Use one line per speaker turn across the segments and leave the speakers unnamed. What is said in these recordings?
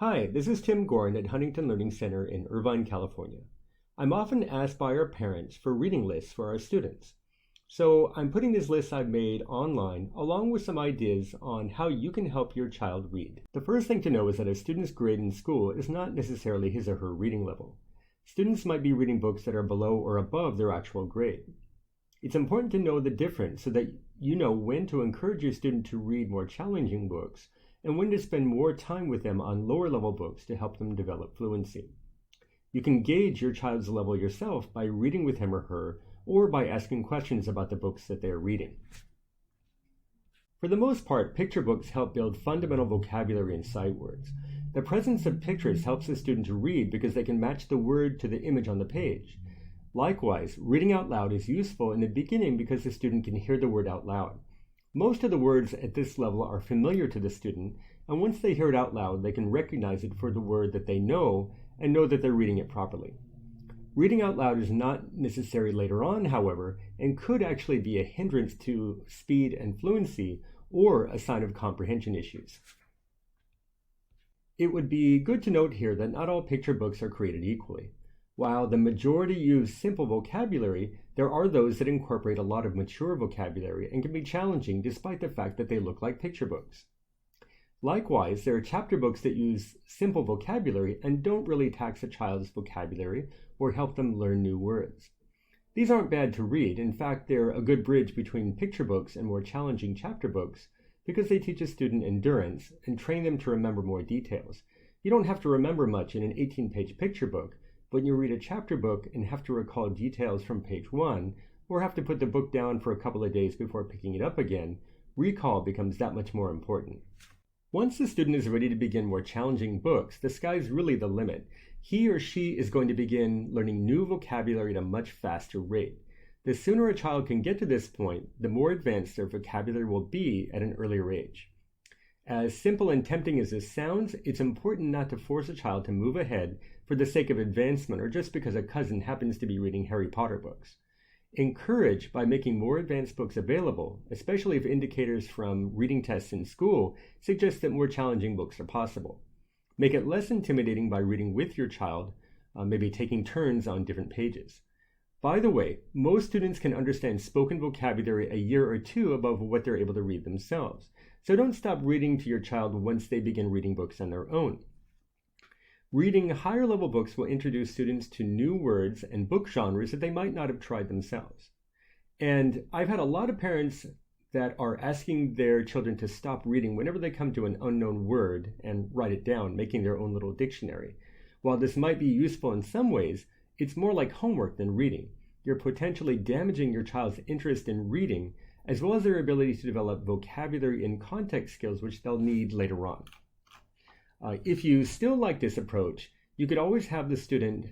Hi, this is Tim Gorin at Huntington Learning Center in Irvine, California. I'm often asked by our parents for reading lists for our students. So I'm putting these lists I've made online along with some ideas on how you can help your child read. The first thing to know is that a student's grade in school is not necessarily his or her reading level. Students might be reading books that are below or above their actual grade. It's important to know the difference so that you know when to encourage your student to read more challenging books and when to spend more time with them on lower level books to help them develop fluency. You can gauge your child's level yourself by reading with him or her or by asking questions about the books that they are reading. For the most part, picture books help build fundamental vocabulary and sight words. The presence of pictures helps the student to read because they can match the word to the image on the page. Likewise, reading out loud is useful in the beginning because the student can hear the word out loud. Most of the words at this level are familiar to the student, and once they hear it out loud, they can recognize it for the word that they know and know that they're reading it properly. Reading out loud is not necessary later on, however, and could actually be a hindrance to speed and fluency or a sign of comprehension issues. It would be good to note here that not all picture books are created equally. While the majority use simple vocabulary, there are those that incorporate a lot of mature vocabulary and can be challenging despite the fact that they look like picture books. Likewise, there are chapter books that use simple vocabulary and don't really tax a child's vocabulary or help them learn new words. These aren't bad to read. In fact, they're a good bridge between picture books and more challenging chapter books because they teach a student endurance and train them to remember more details. You don't have to remember much in an 18-page picture book, but when you read a chapter book and have to recall details from page 1, or have to put the book down for a couple of days before picking it up again, recall becomes that much more important. Once the student is ready to begin more challenging books, the sky's really the limit. He or she is going to begin learning new vocabulary at a much faster rate. The sooner a child can get to this point, the more advanced their vocabulary will be at an earlier age. As simple and tempting as this sounds, it's important not to force a child to move ahead for the sake of advancement or just because a cousin happens to be reading Harry Potter books. Encourage by making more advanced books available, especially if indicators from reading tests in school suggest that more challenging books are possible. Make it less intimidating by reading with your child, maybe taking turns on different pages. By the way, most students can understand spoken vocabulary a year or two above what they're able to read themselves. So don't stop reading to your child once they begin reading books on their own. Reading higher level books will introduce students to new words and book genres that they might not have tried themselves. And I've had a lot of parents that are asking their children to stop reading whenever they come to an unknown word and write it down, making their own little dictionary. While this might be useful in some ways, it's more like homework than reading. You're potentially damaging your child's interest in reading, as well as their ability to develop vocabulary and context skills which they'll need later on. If you still like this approach, you could always have the student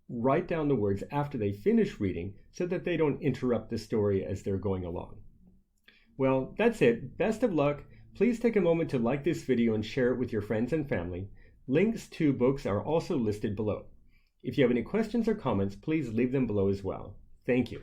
write down the words after they finish reading so that they don't interrupt the story as they're going along. Well, that's it. Best of luck. Please take a moment to like this video and share it with your friends and family. Links to books are also listed below. If you have any questions or comments, please leave them below as well. Thank you.